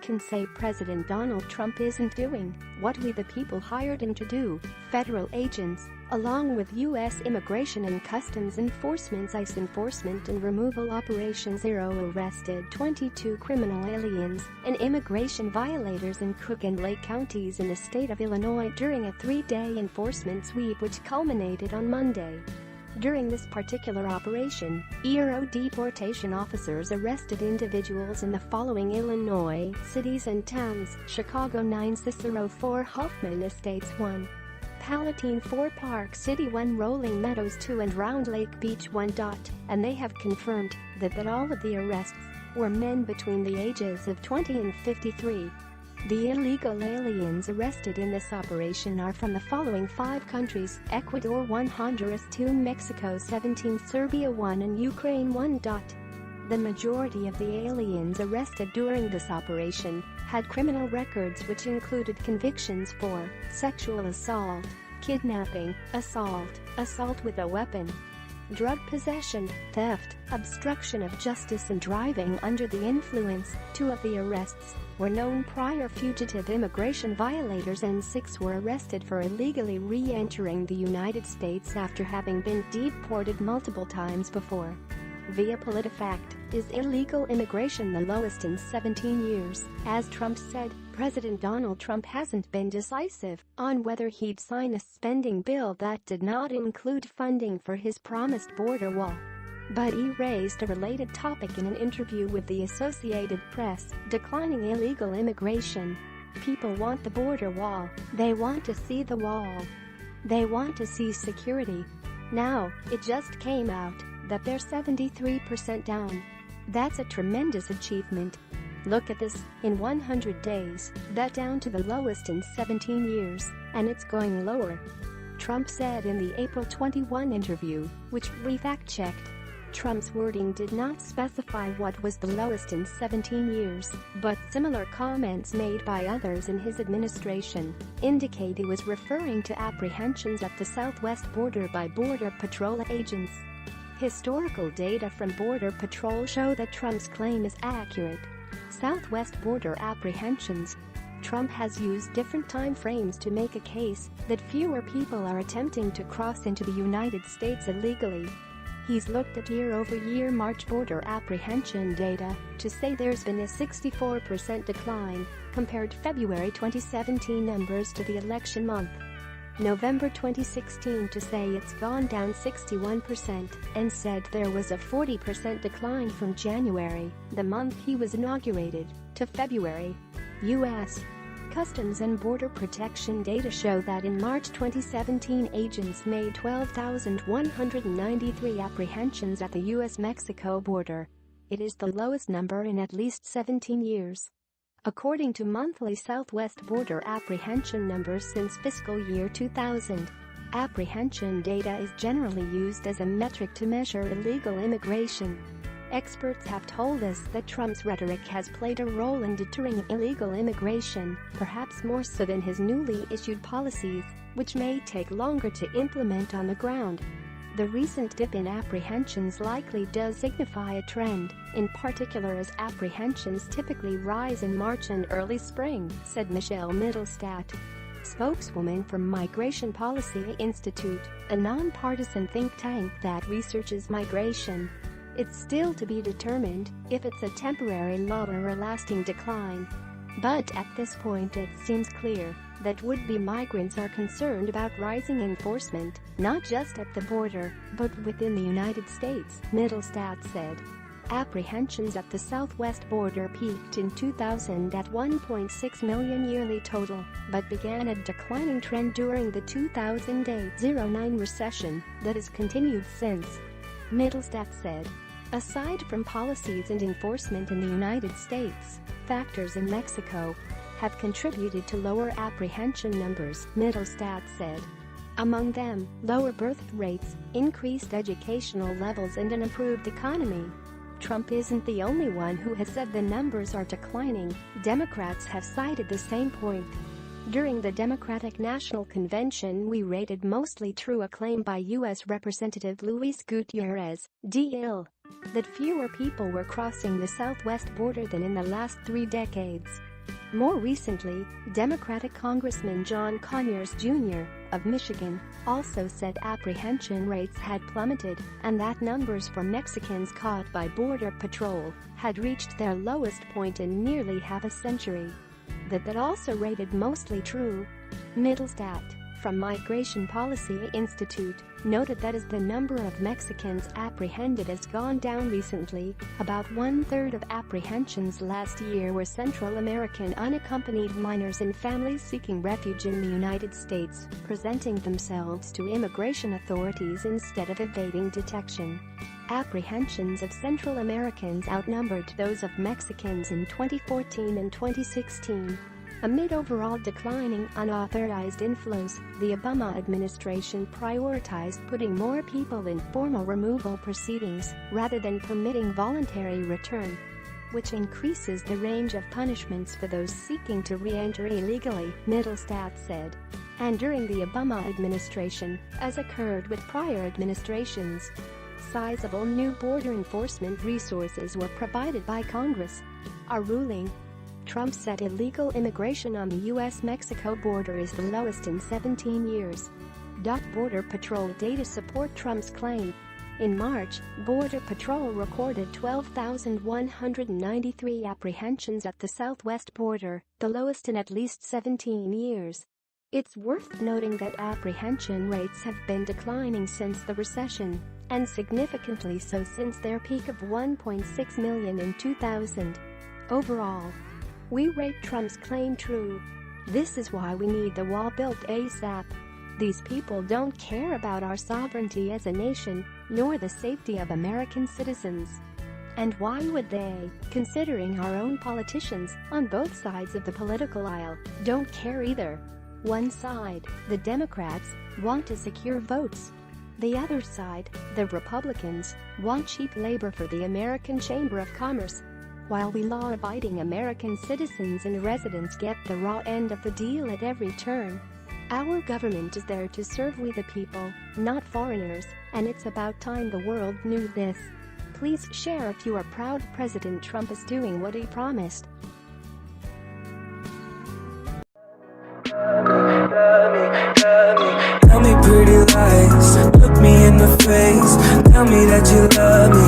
can say President Donald Trump isn't doing what we the people hired him to do. Federal agents, along with U.S. Immigration and Customs Enforcement's ICE Enforcement and Removal Operation Zero, arrested 22 criminal aliens and immigration violators in Cook and Lake counties in the state of Illinois during a 3-day enforcement sweep which culminated on Monday. During this particular operation, ERO deportation officers arrested individuals in the following Illinois cities and towns: Chicago 9, Cicero 4, Hoffman Estates 1, Palatine 4, Park City 1, Rolling Meadows 2 and Round Lake Beach 1. And they have confirmed that all of the arrests were men between the ages of 20 and 53. The illegal aliens arrested in this operation are from the following 5 countries: Ecuador 1, Honduras 2, Mexico 17, Serbia 1 and Ukraine 1. The majority of the aliens arrested during this operation had criminal records which included convictions for sexual assault, kidnapping, assault with a weapon, drug possession, theft, obstruction of justice and driving under the influence. 2 of the arrests were known prior fugitive immigration violators and 6 were arrested for illegally re-entering the United States after having been deported multiple times before. Via PolitiFact, is illegal immigration the lowest in 17 years? As Trump said, President Donald Trump hasn't been decisive on whether he'd sign a spending bill that did not include funding for his promised border wall. But he raised a related topic in an interview with the Associated Press, declining illegal immigration. People want the border wall. They want to see the wall. They want to see security. Now, it just came out that they're 73% down. That's a tremendous achievement. Look at this, in 100 days, that's down to the lowest in 17 years, and it's going lower. Trump said in the April 21 interview, which we fact-checked. Trump's wording did not specify what was the lowest in 17 years, but similar comments made by others in his administration indicate he was referring to apprehensions at the southwest border by Border Patrol agents. Historical data from Border Patrol show that Trump's claim is accurate. Southwest border apprehensions. Trump has used different time frames to make a case that fewer people are attempting to cross into the United States illegally. He's looked at year-over-year March border apprehension data to say there's been a 64% decline compared February 2017 numbers to the election month. November 2016 to say it's gone down 61%, and said there was a 40% decline from January, the month he was inaugurated, to February. U.S. Customs and Border Protection data show that in March 2017 agents made 12,193 apprehensions at the U.S.-Mexico border. It is the lowest number in at least 17 years. According to monthly Southwest border apprehension numbers since fiscal year 2000, apprehension data is generally used as a metric to measure illegal immigration. Experts have told us that Trump's rhetoric has played a role in deterring illegal immigration, perhaps more so than his newly issued policies, which may take longer to implement on the ground. The recent dip in apprehensions likely does signify a trend, in particular as apprehensions typically rise in March and early spring, said Michelle Middlestadt, spokeswoman for Migration Policy Institute, a nonpartisan think tank that researches migration. It's still to be determined if it's a temporary lull or a lasting decline. But at this point it seems clear that would-be migrants are concerned about rising enforcement, not just at the border, but within the United States, Middlestadt said. Apprehensions at the southwest border peaked in 2000 at 1.6 million yearly total, but began a declining trend during the 2008-09 recession that has continued since. Middlestadt said. Aside from policies and enforcement in the United States, factors in Mexico have contributed to lower apprehension numbers, Middlestadt said. Among them, lower birth rates, increased educational levels and an improved economy. Trump isn't the only one who has said the numbers are declining. Democrats have cited the same point. During the Democratic National Convention, we rated mostly true a claim by U.S. Representative Luis Gutierrez, D.L., that fewer people were crossing the southwest border than in the last 3 decades. More recently, Democratic Congressman John Conyers Jr. of Michigan also said apprehension rates had plummeted and that numbers for Mexicans caught by Border Patrol had reached their lowest point in nearly half a century. That also rated mostly true. Middlestat, from Migration Policy Institute, noted that as the number of Mexicans apprehended has gone down recently, about 1/3 of apprehensions last year were Central American unaccompanied minors and families seeking refuge in the United States, presenting themselves to immigration authorities instead of evading detection. Apprehensions of Central Americans outnumbered those of Mexicans in 2014 and 2016. Amid overall declining unauthorized inflows, the Obama administration prioritized putting more people in formal removal proceedings rather than permitting voluntary return, which increases the range of punishments for those seeking to re-enter illegally, Middlestat said. And during the Obama administration, as occurred with prior administrations, sizable new border enforcement resources were provided by Congress. A ruling. Trump said illegal immigration on the U.S.-Mexico border is the lowest in 17 years. Border Patrol data support Trump's claim. In March, Border Patrol recorded 12,193 apprehensions at the southwest border, the lowest in at least 17 years. It's worth noting that apprehension rates have been declining since the recession, and significantly so since their peak of 1.6 million in 2000. Overall, we rate Trump's claim true. This is why we need the wall built ASAP. These people don't care about our sovereignty as a nation, nor the safety of American citizens. And why would they, considering our own politicians, on both sides of the political aisle, don't care either? One side, the Democrats, want to secure votes. The other side, the Republicans, want cheap labor for the American Chamber of Commerce. While we law-abiding American citizens and residents get the raw end of the deal at every turn. Our government is there to serve we the people, not foreigners, and it's about time the world knew this. Please share if you are proud President Trump is doing what he promised. Tell me pretty lies, look me in the face. Tell me that you love me.